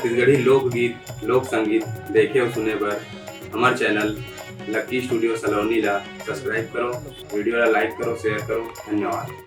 छत्तीसगढ़ी लोकगीत लोक संगीत देखे और सुने बर हमार चैनल लकी स्टूडियो सलोनी ला सब्सक्राइब करो, वीडियो ला लाइक करो, शेयर करो। धन्यवाद।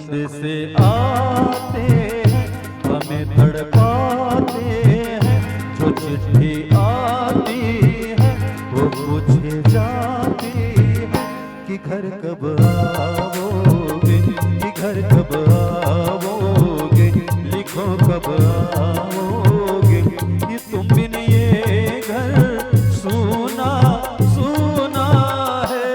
से आते हैं, हमें तड़पाते हैं। जो चिट्ठी आती है वो पूछे जाती है कि घर कब आओगे, कि घर कब आओगे, लिखो कब आओगे, कि तुम बिन ये घर सूना सूना है।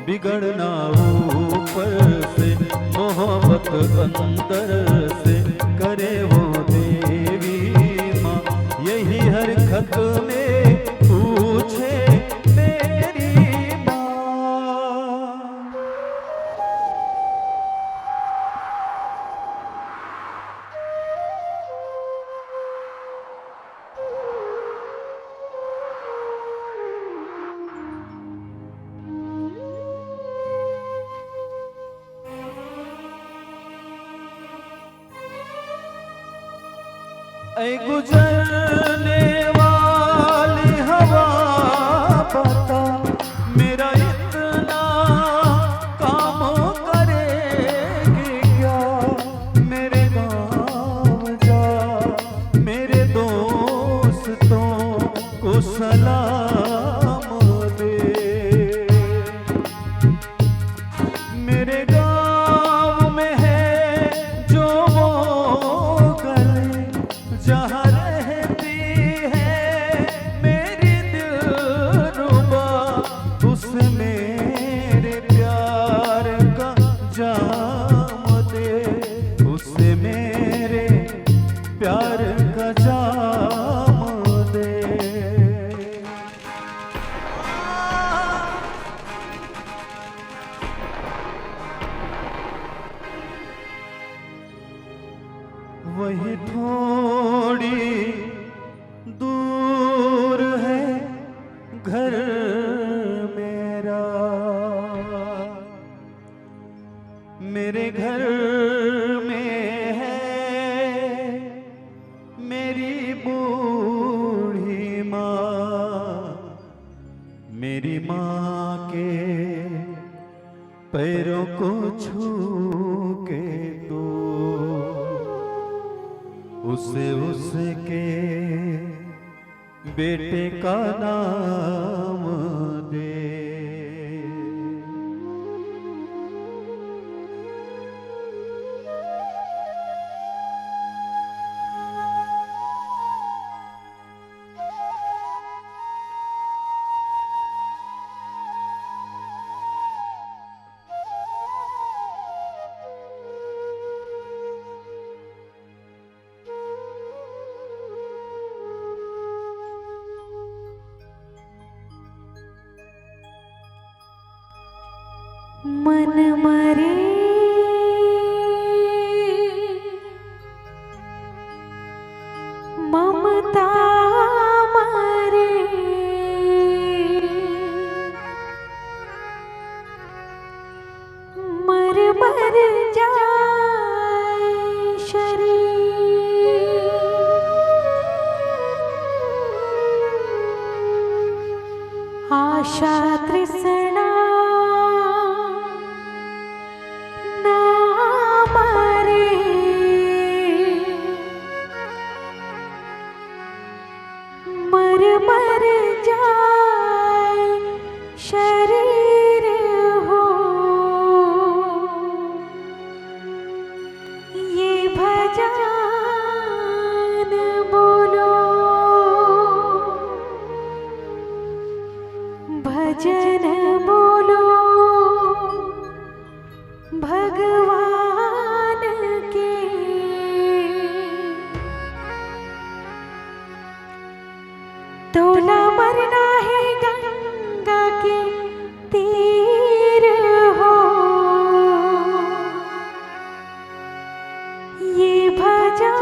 बिगड़ना ऊपर से, मोहब्बत अंदर से, करे वो देवी माँ यही हर खत में पूछे मेरी माँ। ऐ गुजरने वाली हवा बता, मेरा इतना काम करेगी क्या। मेरे गाँव जा, मेरे दोस्तों को सलाम दे। मेरे गाँव में है जो वो गले, जहाँ रहती है मेरी दिलरुबा, उस मेरे प्यार का जाम दे, उसे मेरे प्यार का जाम दे। वही थोड़ी दूर है घर मेरा, मेरे घर में है मेरी बूढ़ी माँ। मेरी माँ के पैरों को छू के तो उसे उसके बेटे का नाम दे। मन मरे ममता मरे, मर मर जाए शरीर। आशा तृष्णा मर जाए शरीर हो। भजन बोलो भगवान के, तोला मरना है गंगा के तीर हो, ये भजन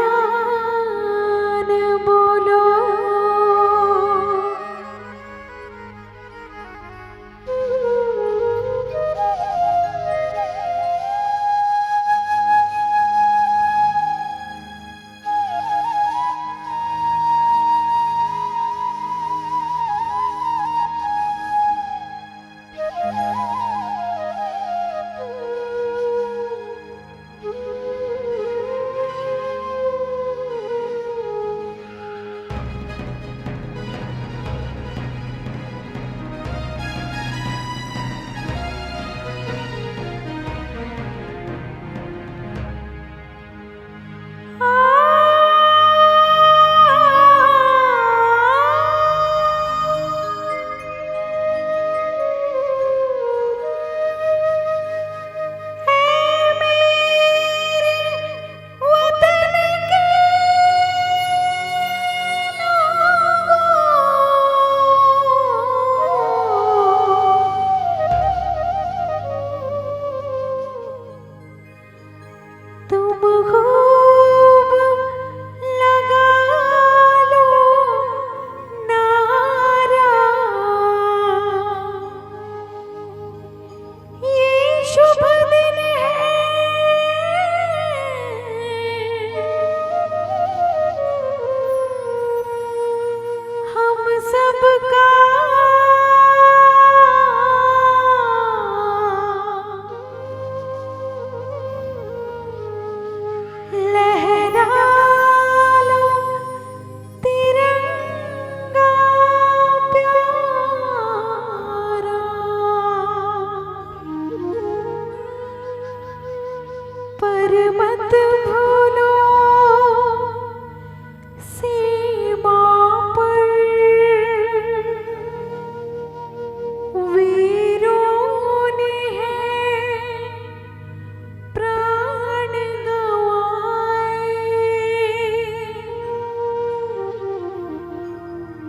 बोलो।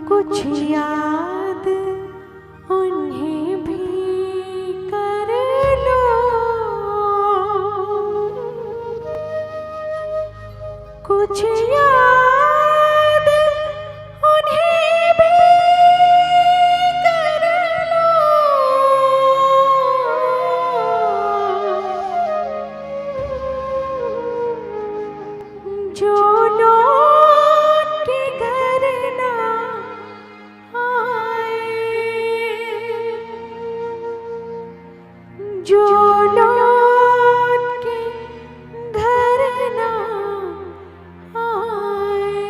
कुछ याद उन्हें भी कर लो, कुछ याद उन्हें भी कर लो, जो लौट के घर ना जो लौट के घर ना आए।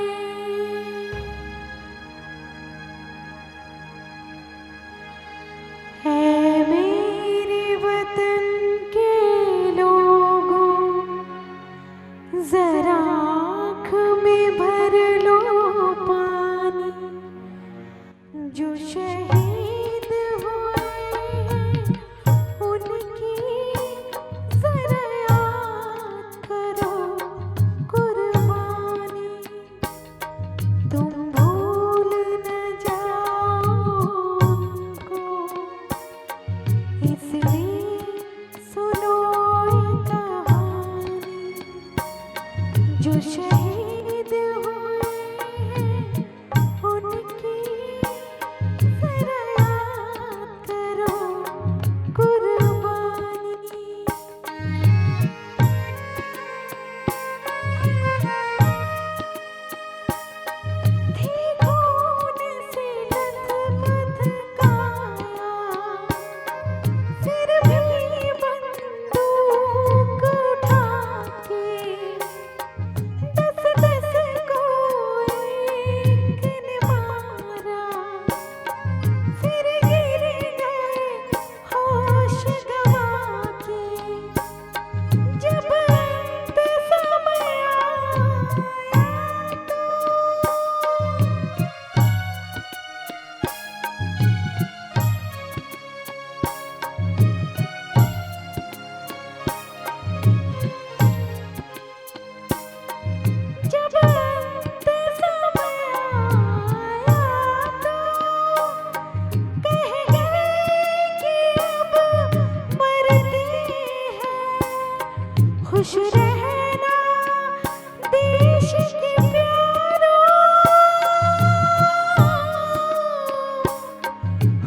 है मेरे वतन के लोगों, जरा आँख में भर लो पानी, जो शहीद हुए उनकी जरा याद करो कुर्बानी, तुम भूल न जाओ उनको, इसलिए सुनो ये कहानी, जो शहीद हुए हैं उनकी जरा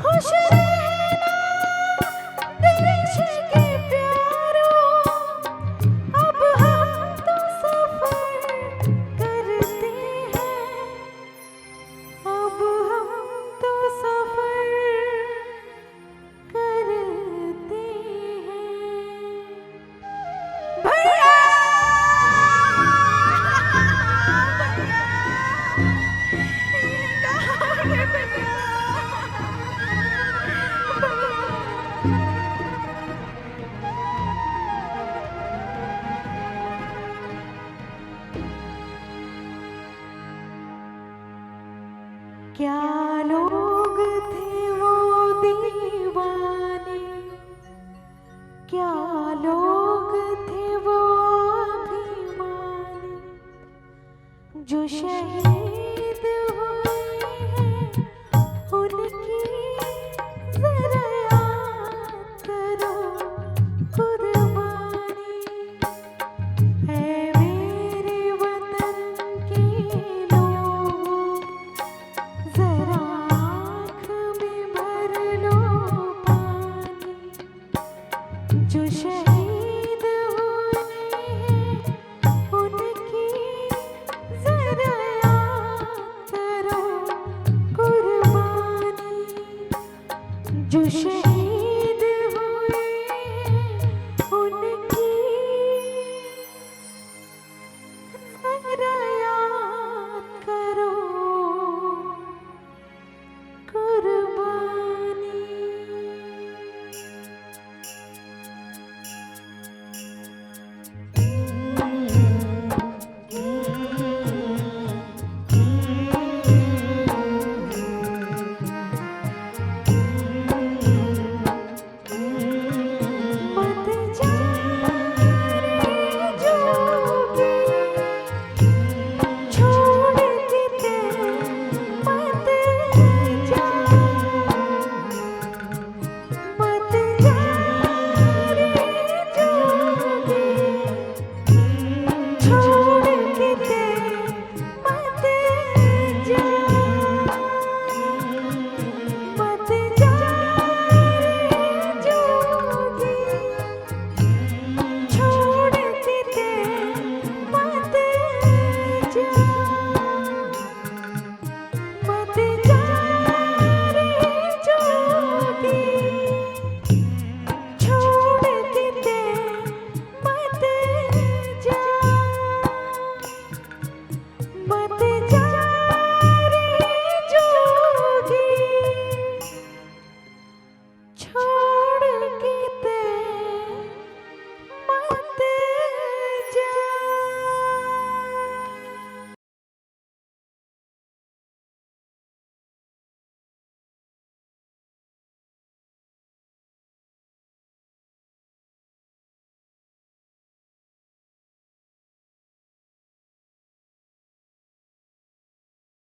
खुश रहना देश के प्यारों, अब हम तो सफर करते हैं, अब हम तो सफर करते हैं। भैया क्या लोग थे वो दीवाने, क्या लोग थे वो अभिमानी, जो शहीद हुए हैं उनकी जरा याद करो कुर्बानी। ऐ मेरे वतन के लोगों, जरा आँख में भर लो पानी, जो शहीद हुए हैं उनकी जरा याद करो कुर्बानी, जो शहीद